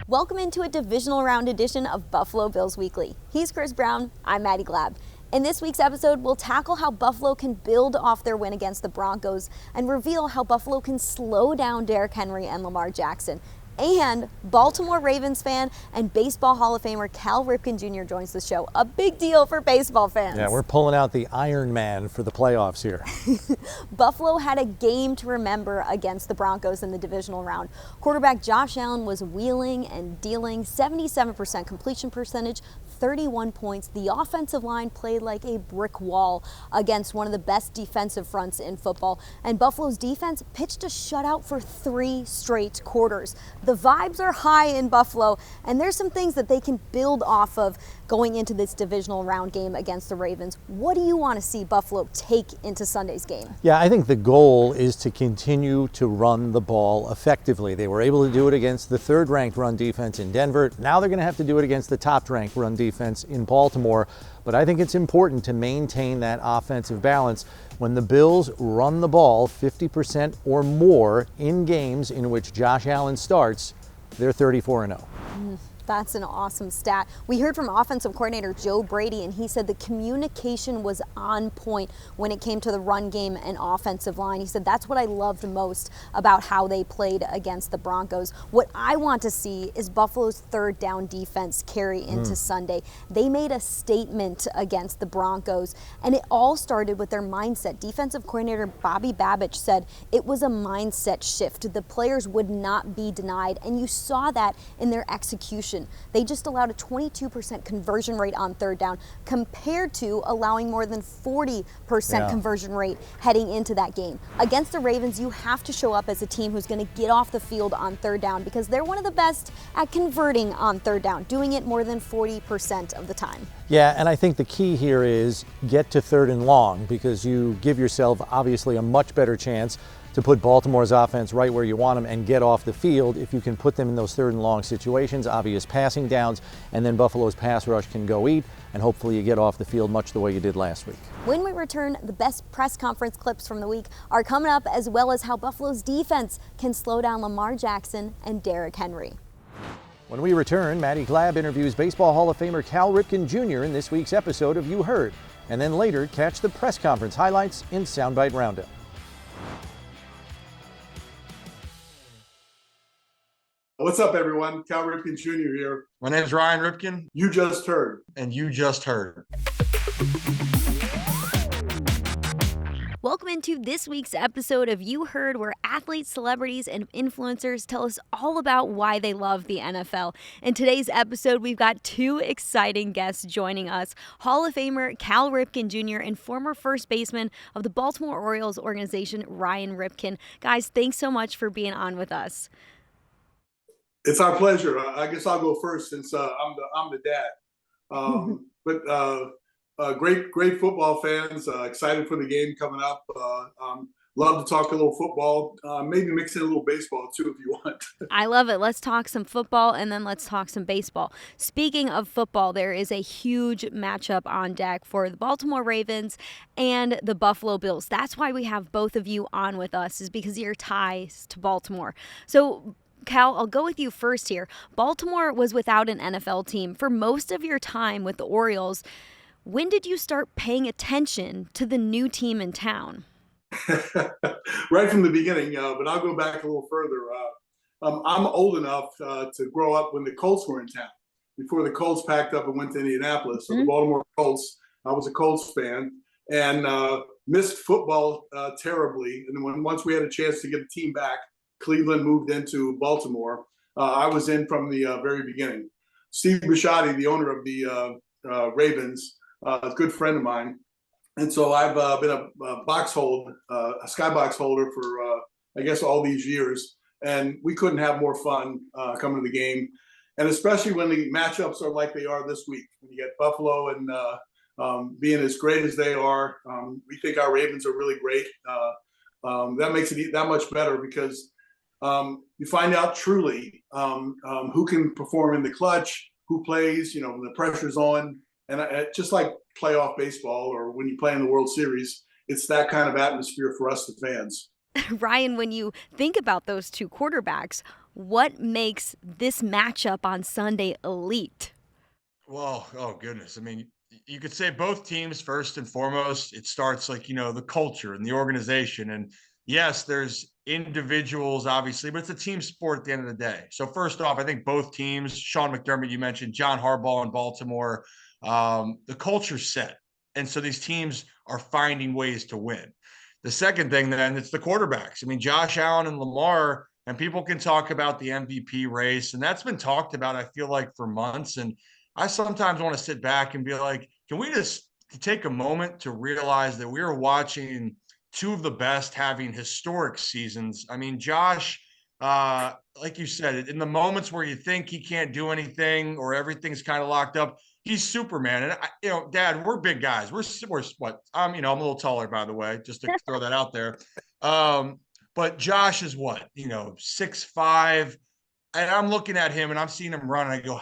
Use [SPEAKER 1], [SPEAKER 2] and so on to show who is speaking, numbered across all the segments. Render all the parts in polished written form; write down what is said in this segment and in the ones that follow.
[SPEAKER 1] Welcome into a divisional round edition of Buffalo Bills Weekly. He's Chris Brown, I'm Maddy Glab. In this week's episode, we'll tackle how Buffalo can build off their win against the Broncos and reveal how Buffalo can slow down Derrick Henry and Lamar Jackson. And Baltimore Ravens fan and Baseball Hall of Famer Cal Ripken Jr. joins the show. A big deal for baseball fans.
[SPEAKER 2] Yeah, we're pulling out the Iron Man for the playoffs here.
[SPEAKER 1] Buffalo had a game to remember against the Broncos in the divisional round. Quarterback Josh Allen was wheeling and dealing, 77% completion percentage, 31 points. The offensive line played like a brick wall against one of the best defensive fronts in football. And Buffalo's defense pitched a shutout for 3 straight quarters. The vibes are high in Buffalo, and there's some things that they can build off of going into this divisional round game against the Ravens. What do you want to see Buffalo take into Sunday's game?
[SPEAKER 2] Yeah, I think the goal is to continue to run the ball effectively. They were able to do it against the third-ranked run defense in Denver. Now they're going to have to do it against the top-ranked run defense in Baltimore. But I think it's important to maintain that offensive balance. When the Bills run the ball 50% or more in games in which Josh Allen starts, they're 34-0.
[SPEAKER 1] That's an awesome stat. We heard from offensive coordinator Joe Brady, and he said the communication was on point when it came to the run game and offensive line. He said that's what I loved most about how they played against the Broncos. What I want to see is Buffalo's third down defense carry into Sunday. They made a statement against the Broncos, and it all started with their mindset. Defensive coordinator Bobby Babich said it was a mindset shift. The players would not be denied, and you saw that in their execution. They just allowed a 22% conversion rate on third down compared to allowing more than 40% conversion rate heading into that game. Against the Ravens, you have to show up as a team who's going to get off the field on third down because they're one of the best at converting on third down, doing it more than 40% of the time.
[SPEAKER 2] Yeah, and I think the key here is get to third and long because you give yourself obviously a much better chance to put Baltimore's offense right where you want them and get off the field if you can put them in those third and long situations, obvious passing downs, and then Buffalo's pass rush can go eat, and hopefully you get off the field much the way you did last week.
[SPEAKER 1] When we return, the best press conference clips from the week are coming up, as well as how Buffalo's defense can slow down Lamar Jackson and Derrick Henry.
[SPEAKER 2] When we return, Maddy Glab interviews Baseball Hall of Famer Cal Ripken Jr. in this week's episode of You Heard, and then later catch the press conference highlights in Soundbite Roundup.
[SPEAKER 3] What's up, everyone? Cal Ripken Jr. here.
[SPEAKER 4] My name is Ryan Ripken.
[SPEAKER 3] You just heard.
[SPEAKER 4] And you just heard.
[SPEAKER 1] Welcome into this week's episode of You Heard, where athletes, celebrities, and influencers tell us all about why they love the NFL. In today's episode, we've got 2 exciting guests joining us. Hall of Famer Cal Ripken Jr. and former first baseman of the Baltimore Orioles organization, Ryan Ripken. Guys, thanks so much for being on with us.
[SPEAKER 3] It's our pleasure. I guess I'll go first since I'm the dad. But great football fans. Excited for the game coming up. Love to talk a little football. Maybe mix in a little baseball too if you want.
[SPEAKER 1] I love it. Let's talk some football and then let's talk some baseball. Speaking of football, there is a huge matchup on deck for the Baltimore Ravens and the Buffalo Bills. That's why we have both of you on with us, is because of your ties to Baltimore. So Cal, I'll go with you first here. Baltimore was without an NFL team for most of your time with the Orioles. When did you start paying attention to the new team in town?
[SPEAKER 3] Right from the beginning, but I'll go back a little further. I'm old enough to grow up when the Colts were in town, before the Colts packed up and went to Indianapolis. So the Baltimore Colts, I was a Colts fan and missed football terribly. And then once we had a chance to get the team back, Cleveland moved into Baltimore. I was in from the very beginning. Steve Bisciotti, the owner of the Ravens, a good friend of mine. And so I've been a skybox holder for, I guess, all these years. And we couldn't have more fun coming to the game. And especially when the matchups are like they are this week. When you get Buffalo and being as great as they are, we think our Ravens are really great. That makes it that much better because you find out truly who can perform in the clutch, who plays, when the pressure's on. And just like playoff baseball or when you play in the World Series, it's that kind of atmosphere for us, the fans.
[SPEAKER 1] Ryan, when you think about those two quarterbacks, what makes this matchup on Sunday elite?
[SPEAKER 4] Well, oh goodness. I mean, you could say both teams first and foremost, it starts like, the culture and the organization. And yes, there's individuals, obviously, but it's a team sport at the end of the day. So first off, I think both teams, Sean McDermott, you mentioned, John Harbaugh in Baltimore, the culture's set. And so these teams are finding ways to win. The second thing, then, it's the quarterbacks. I mean, Josh Allen and Lamar, and people can talk about the MVP race, and that's been talked about, I feel like, for months. And I sometimes want to sit back and be like, can we just take a moment to realize that we are watching two of the best having historic seasons? I mean, Josh, like you said, in the moments where you think he can't do anything or everything's kind of locked up, he's Superman. And Dad, we're big guys. We're what? I'm a little taller, by the way, just to throw that out there. But Josh is what? 6'5". And I'm looking at him and I'm seeing him run. And I go,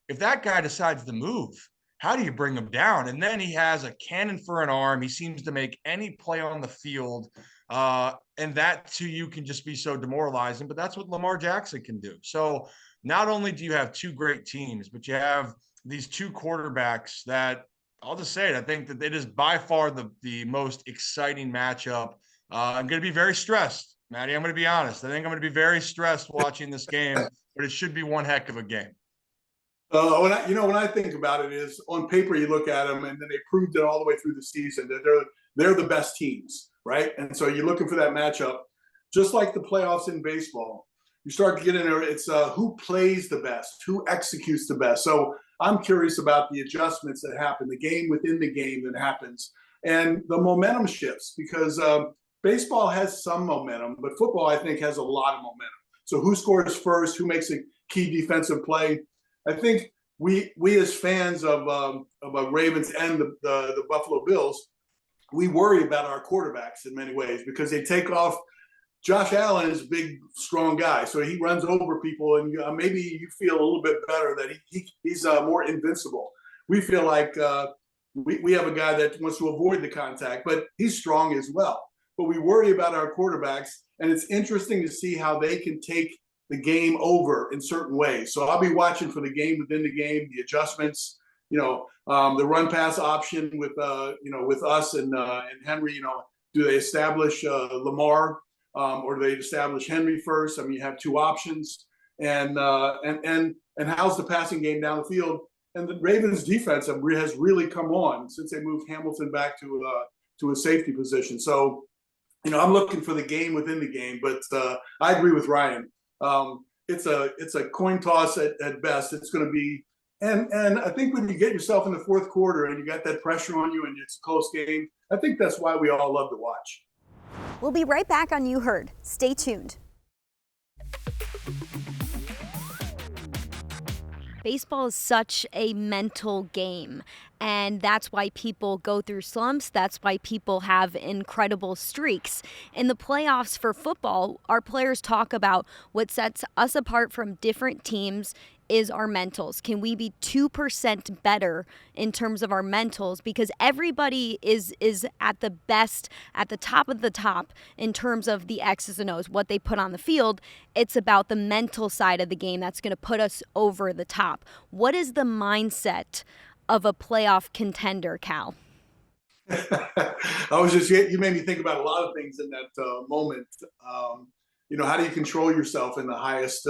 [SPEAKER 4] if that guy decides to move, how do you bring him down? And then he has a cannon for an arm. He seems to make any play on the field. And that to you can just be so demoralizing, but that's what Lamar Jackson can do. So not only do you have two great teams, but you have these two quarterbacks that, I'll just say it, I think that it is by far the most exciting matchup. I'm going to be very stressed. Maddy, I'm going to be honest. I think I'm going to be very stressed watching this game, but it should be one heck of a game.
[SPEAKER 3] When I think about it, is on paper you look at them, and then they proved it all the way through the season that they're the best teams, right? And so you're looking for that matchup, just like the playoffs in baseball. You start to get in there. It's who plays the best, who executes the best. So I'm curious about the adjustments that happen, the game within the game that happens, and the momentum shifts because. Baseball has some momentum, but football, I think, has a lot of momentum. So who scores first? Who makes a key defensive play? I think we as fans of Ravens and the Buffalo Bills, we worry about our quarterbacks in many ways because they take off. Josh Allen is a big, strong guy, so he runs over people, and maybe you feel a little bit better that he's more invincible. We feel like we have a guy that wants to avoid the contact, but he's strong as well. But we worry about our quarterbacks, and it's interesting to see how they can take the game over in certain ways. So I'll be watching for the game within the game, the adjustments, the run pass option with us and Henry. Do they establish Lamar or do they establish Henry first? I mean, you have two options, and how's the passing game down the field? And the Ravens defense has really come on since they moved Hamilton back to a safety position. So. I'm looking for the game within the game, but I agree with Ryan. It's a coin toss at best. It's going to be, and I think when you get yourself in the fourth quarter and you got that pressure on you and it's a close game, I think that's why we all love to watch.
[SPEAKER 1] We'll be right back on You Heard. Stay tuned. Baseball is such a mental game, and that's why people go through slumps. That's why people have incredible streaks. In the playoffs for football, our players talk about what sets us apart from different teams is our mentals. Can we be 2% better in terms of our mentals? Because everybody is at the best, at the top of the top in terms of the X's and O's, what they put on the field. It's about the mental side of the game that's going to put us over the top. What is the mindset of a playoff contender, Cal?
[SPEAKER 3] You made me think about a lot of things in that moment. How do you control yourself in the highest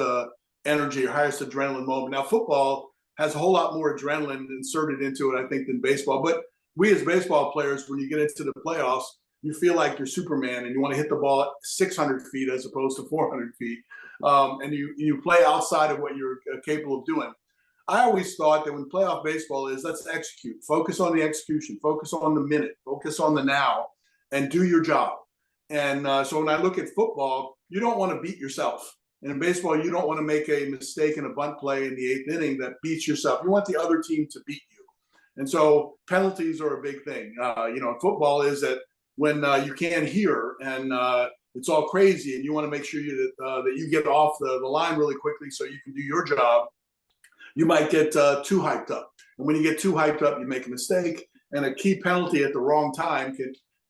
[SPEAKER 3] energy or highest adrenaline moment? Now, football has a whole lot more adrenaline inserted into it, I think, than baseball. But we as baseball players, when you get into the playoffs, you feel like you're Superman and you want to hit the ball at 600 feet as opposed to 400 feet. And you play outside of what you're capable of doing. I always thought that when playoff baseball is, let's execute, focus on the execution, focus on the minute, focus on the now, and do your job. And so when I look at football, you don't want to beat yourself. And in baseball, you don't want to make a mistake in a bunt play in the eighth inning that beats yourself. You want the other team to beat you. And so penalties are a big thing. Football is that when you can't hear and it's all crazy and you want to make sure that you get off the line really quickly so you can do your job, you might get too hyped up. And when you get too hyped up, you make a mistake. And a key penalty at the wrong time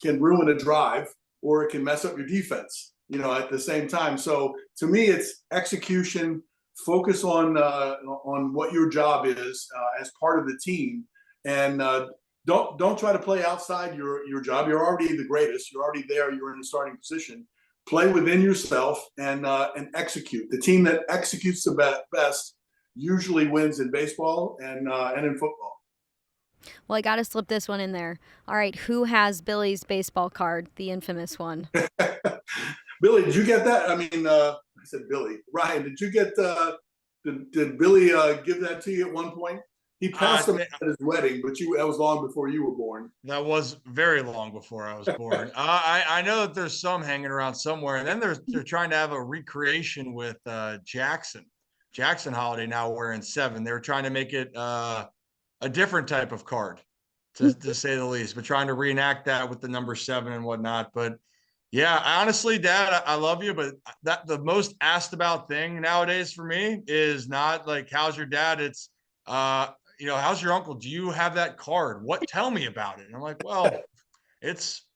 [SPEAKER 3] can ruin a drive or it can mess up your defense, at the same time. So to me, it's execution, focus on what your job is as part of the team, and don't try to play outside your job. You're already the greatest. You're already there. You're in the starting position. Play within yourself and execute. The team that executes the best usually wins in baseball and in football.
[SPEAKER 1] Well, I got to slip this one in there. All right, who has Billy's baseball card, the infamous one?
[SPEAKER 3] Billy, did you get that? I mean, I said Billy. Ryan, did you get? Did Billy give that to you at one point? He passed him at his wedding, but that was long before you were born.
[SPEAKER 4] That was very long before I was born. I know that there's some hanging around somewhere, and then they're trying to have a recreation with Jackson Holiday now wearing 7. They were trying to make it a different type of card, to say the least, but trying to reenact that with the number 7 and whatnot. But yeah, honestly, Dad, I love you, but that the most asked about thing nowadays for me is not like, how's your dad? It's, how's your uncle? Do you have that card? Tell me about it. And I'm like, well, it's.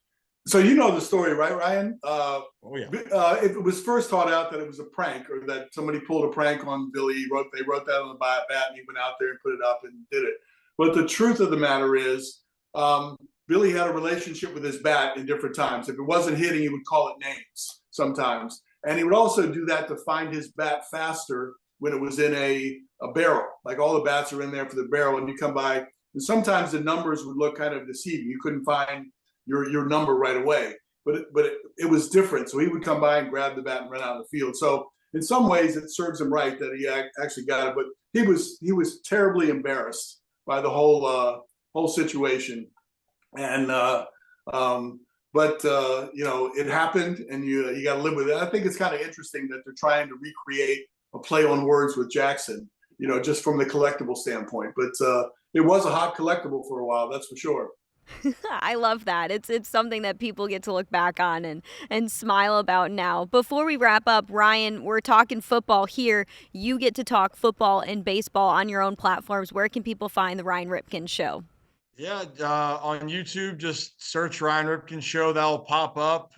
[SPEAKER 3] So you know the story, right, Ryan?
[SPEAKER 4] Oh yeah.
[SPEAKER 3] It was first taught out that it was a prank, or that somebody pulled a prank on Billy. They wrote that on the bat, and he went out there and put it up and did it. But the truth of the matter is, Billy had a relationship with his bat in different times. If it wasn't hitting, he would call it names sometimes. And he would also do that to find his bat faster when it was in a barrel. Like, all the bats are in there for the barrel, and you come by, and sometimes the numbers would look kind of deceiving. You couldn't find your number right away, but it was different. So he would come by and grab the bat and run out of the field. So in some ways, it serves him right that he actually got it. But he was terribly embarrassed by the whole situation. And it happened, and you got to live with it. I think it's kind of interesting that they're trying to recreate a play on words with Jackson, just from the collectible standpoint. But it was a hot collectible for a while, that's for sure.
[SPEAKER 1] I love that. It's something that people get to look back on and smile about now. Before we wrap up, Ryan, we're talking football here. You get to talk football and baseball on your own platforms. Where can people find the Ryan Ripken Show?
[SPEAKER 4] Yeah, on YouTube, just search Ryan Ripken Show. That'll pop up.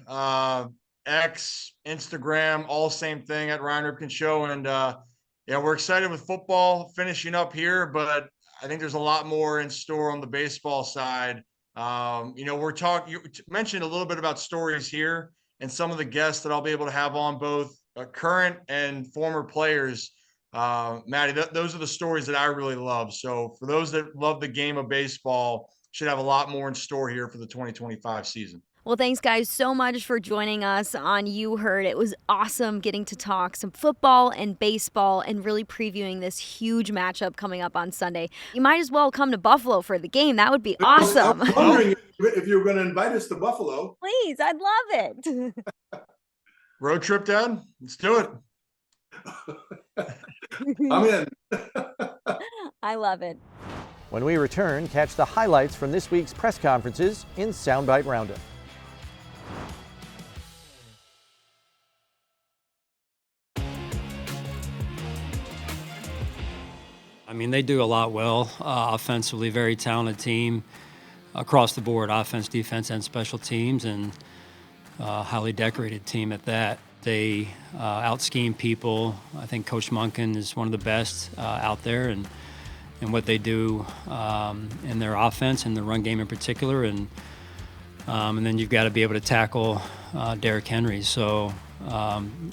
[SPEAKER 4] X, Instagram, all same thing at Ryan Ripken Show. And we're excited with football finishing up here, but I think there's a lot more in store on the baseball side. You mentioned a little bit about stories here and some of the guests that I'll be able to have on, both current and former players. Maddy, those are the stories that I really love. So for those that love the game of baseball, should have a lot more in store here for the 2025 season.
[SPEAKER 1] Well, thanks, guys, so much for joining us on You Heard. It was awesome getting to talk some football and baseball and really previewing this huge matchup coming up on Sunday. You might as well come to Buffalo for the game. That would be awesome.
[SPEAKER 3] I'm wondering if you're going to invite us to Buffalo.
[SPEAKER 1] Please, I'd love it.
[SPEAKER 4] Road trip, Dad? Let's do it.
[SPEAKER 3] I'm in.
[SPEAKER 1] I love it.
[SPEAKER 2] When we return, catch the highlights from this week's press conferences in Soundbite Roundup.
[SPEAKER 5] I mean, they do a lot well offensively, very talented team across the board, offense, defense, and special teams, and highly decorated team at that. They out-scheme people. I think Coach Monken is one of the best out there, and what they do in their offense and the run game in particular, and then you've got to be able to tackle Derrick Henry. So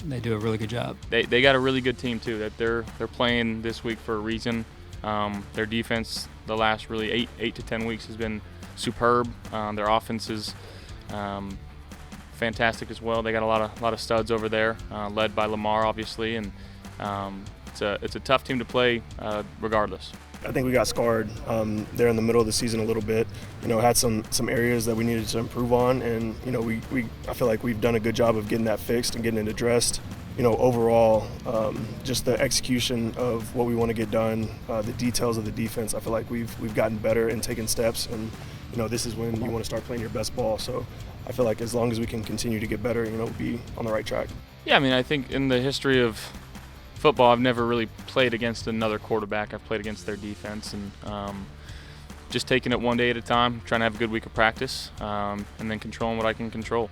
[SPEAKER 5] they do a really good job.
[SPEAKER 6] They got a really good team too. That they're playing this week for a reason. Their defense the last really 8 to 10 weeks has been superb. Their offense is fantastic as well. They got a lot of studs over there, led by Lamar obviously, and it's a tough team to play regardless.
[SPEAKER 7] I think we got scarred there in the middle of the season a little bit. Had some areas that we needed to improve on, and I feel like we've done a good job of getting that fixed and getting it addressed. Overall, just the execution of what we want to get done, the details of the defense. I feel like we've gotten better and taken steps, and this is when you want to start playing your best ball. So I feel like as long as we can continue to get better, we'll be on the right track.
[SPEAKER 6] Yeah, I mean, I think in the history of football, I've never really played against another quarterback. I've played against their defense, and just taking it one day at a time, trying to have a good week of practice, and then controlling what I can control.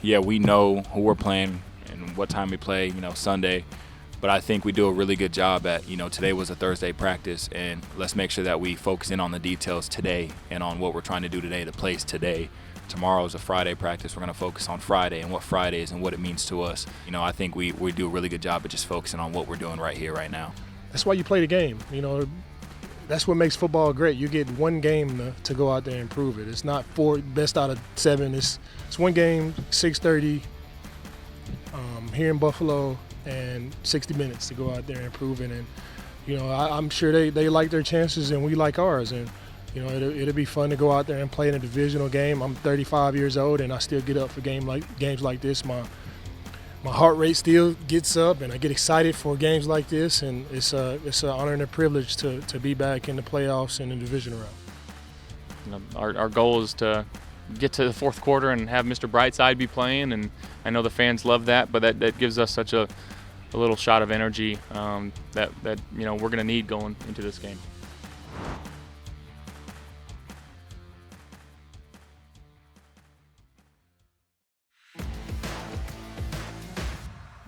[SPEAKER 8] yeah, we know who we're playing and what time we play, Sunday. But I think we do a really good job at, today was a Thursday practice, and let's make sure that we focus in on the details today and on what we're trying to do today to place today. Tomorrow is a Friday practice. We're going to focus on Friday and what Friday is and what it means to us. I think we do a really good job at just focusing on what we're doing right here, right now.
[SPEAKER 7] That's why you play the game. That's what makes football great. You get one game to go out there and improve it. It's not 4 best out of 7. It's one game, 6:30 here in Buffalo, and 60 minutes to go out there and improve it. And I'm sure they like their chances and we like ours. And it'll be fun to go out there and play in a divisional game. I'm 35 years old and I still get up for games like this. My heart rate still gets up and I get excited for games like this, and it's an honor and a privilege to be back in the playoffs and the division round.
[SPEAKER 6] Our goal is to get to the fourth quarter and have Mr. Brightside be playing, and I know the fans love that, but that gives us such a little shot of energy that we're going to need going into this game.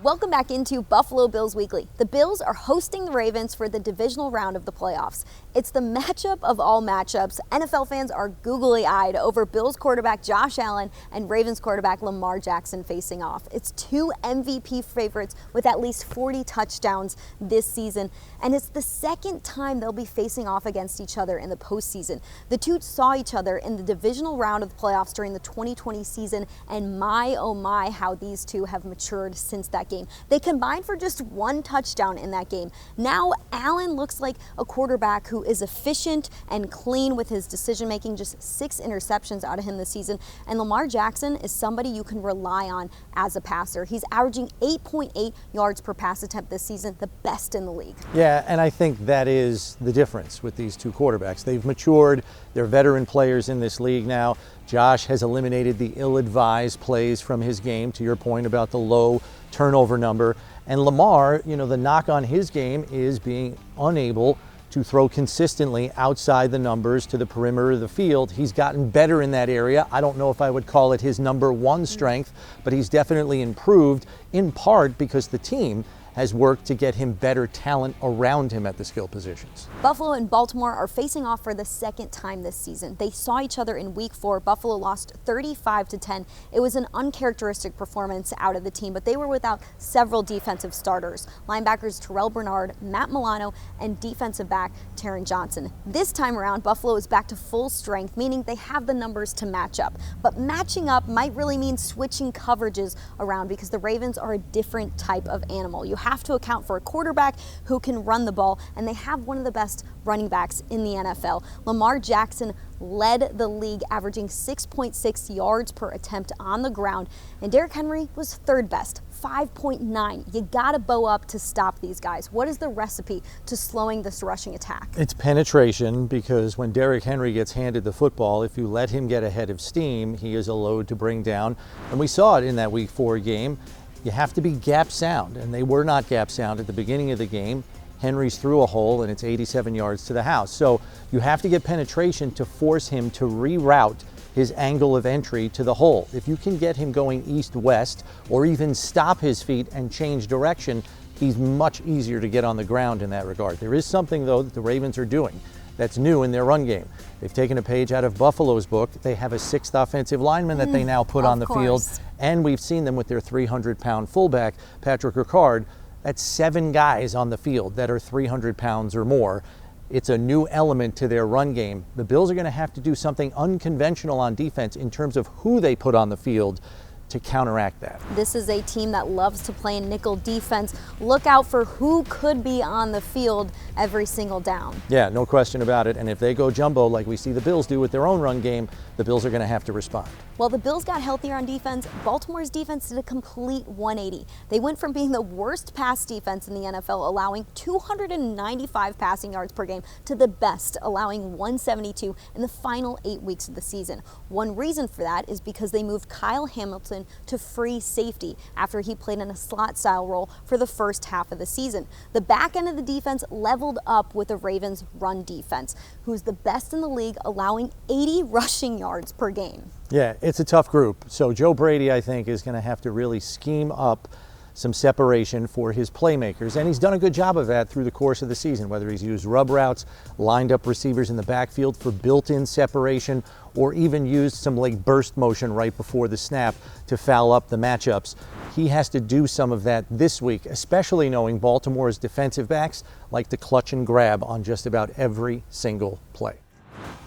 [SPEAKER 1] Welcome back into Buffalo Bills Weekly. The Bills are hosting the Ravens for the divisional round of the playoffs. It's the matchup of all matchups. NFL fans are googly-eyed over Bills quarterback Josh Allen and Ravens quarterback Lamar Jackson facing off. It's 2 MVP favorites with at least 40 touchdowns this season, and it's the second time they'll be facing off against each other in the postseason. The two saw each other in the divisional round of the playoffs during the 2020 season, and my oh my how these two have matured since that game. They combined for just 1 touchdown in that game. Now Allen looks like a quarterback who is efficient and clean with his decision making, just 6 interceptions out of him this season. And Lamar Jackson is somebody you can rely on as a passer. He's averaging 8.8 yards per pass attempt this season, the best in the league.
[SPEAKER 2] Yeah, and I think that is the difference with these two quarterbacks. They've matured. They're veteran players in this league now. Josh has eliminated the ill-advised plays from his game, to your point about the low turnover number. And Lamar, the knock on his game is being unable to throw consistently outside the numbers to the perimeter of the field. He's gotten better in that area. I don't know if I would call it his number one strength, but he's definitely improved, in part because the team has worked to get him better talent around him at the skill positions.
[SPEAKER 1] Buffalo and Baltimore are facing off for the second time this season. They saw each other in week 4. Buffalo lost 35-10. It was an uncharacteristic performance out of the team, but they were without several defensive starters. Linebackers Terrell Bernard, Matt Milano, and defensive back Taron Johnson. This time around, Buffalo is back to full strength, meaning they have the numbers to match up. But matching up might really mean switching coverages around because the Ravens are a different type of animal. You have to account for a quarterback who can run the ball, and they have one of the best running backs in the NFL. Lamar Jackson led the league, averaging 6.6 yards per attempt on the ground, and Derrick Henry was third best, 5.9. You gotta bow up to stop these guys. What is the recipe to slowing this rushing attack?
[SPEAKER 2] It's penetration, because when Derrick Henry gets handed the football, if you let him get ahead of steam, he is a load to bring down. And we saw it in that week 4 game. You have to be gap sound, and they were not gap sound at the beginning of the game. Henry's through a hole, and it's 87 yards to the house. So you have to get penetration to force him to reroute his angle of entry to the hole. If you can get him going east-west, or even stop his feet and change direction, he's much easier to get on the ground in that regard. There is something, though, that the Ravens are doing that's new in their run game. They've taken a page out of Buffalo's book. They have a 6th offensive lineman that they now put on the field. And we've seen them with their 300-pound fullback, Patrick Ricard. That's 7 guys on the field that are 300 pounds or more. It's a new element to their run game. The Bills are going to have to do something unconventional on defense in terms of who they put on the field to counteract that.
[SPEAKER 1] This is a team that loves to play nickel defense. Look out for who could be on the field every single down.
[SPEAKER 2] Yeah, no question about it. And if they go jumbo like we see the Bills do with their own run game, the Bills are going to have to respond.
[SPEAKER 1] While the Bills got healthier on defense, Baltimore's defense did a complete 180. They went from being the worst pass defense in the NFL, allowing 295 passing yards per game, to the best, allowing 172 in the final 8 weeks of the season. One reason for that is because they moved Kyle Hamilton to free safety after he played in a slot-style role for the first half of the season. The back end of the defense leveled up with the Ravens' run defense, who's the best in the league, allowing 80 rushing yards per game.
[SPEAKER 2] Yeah, it's a tough group. So Joe Brady, I think, is going to have to really scheme up some separation for his playmakers. And he's done a good job of that through the course of the season, whether he's used rub routes, lined up receivers in the backfield for built-in separation, or even used some late burst motion right before the snap to foul up the matchups. He has to do some of that this week, especially knowing Baltimore's defensive backs like to clutch and grab on just about every single play.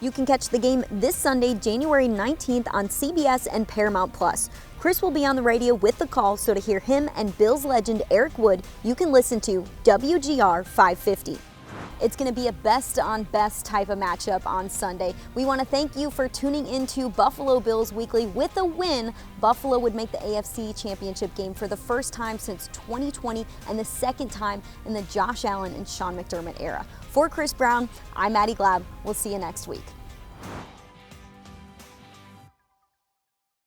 [SPEAKER 1] You can catch the game this Sunday, January 19th on CBS and Paramount+. Chris will be on the radio with the call, so to hear him and Bills legend Eric Wood, you can listen to WGR 550. It's going to be a best-on-best type of matchup on Sunday. We want to thank you for tuning into Buffalo Bills Weekly. With a win, Buffalo would make the AFC Championship game for the first time since 2020 and the second time in the Josh Allen and Sean McDermott era. For Chris Brown, I'm Maddy Glab. We'll see you next week.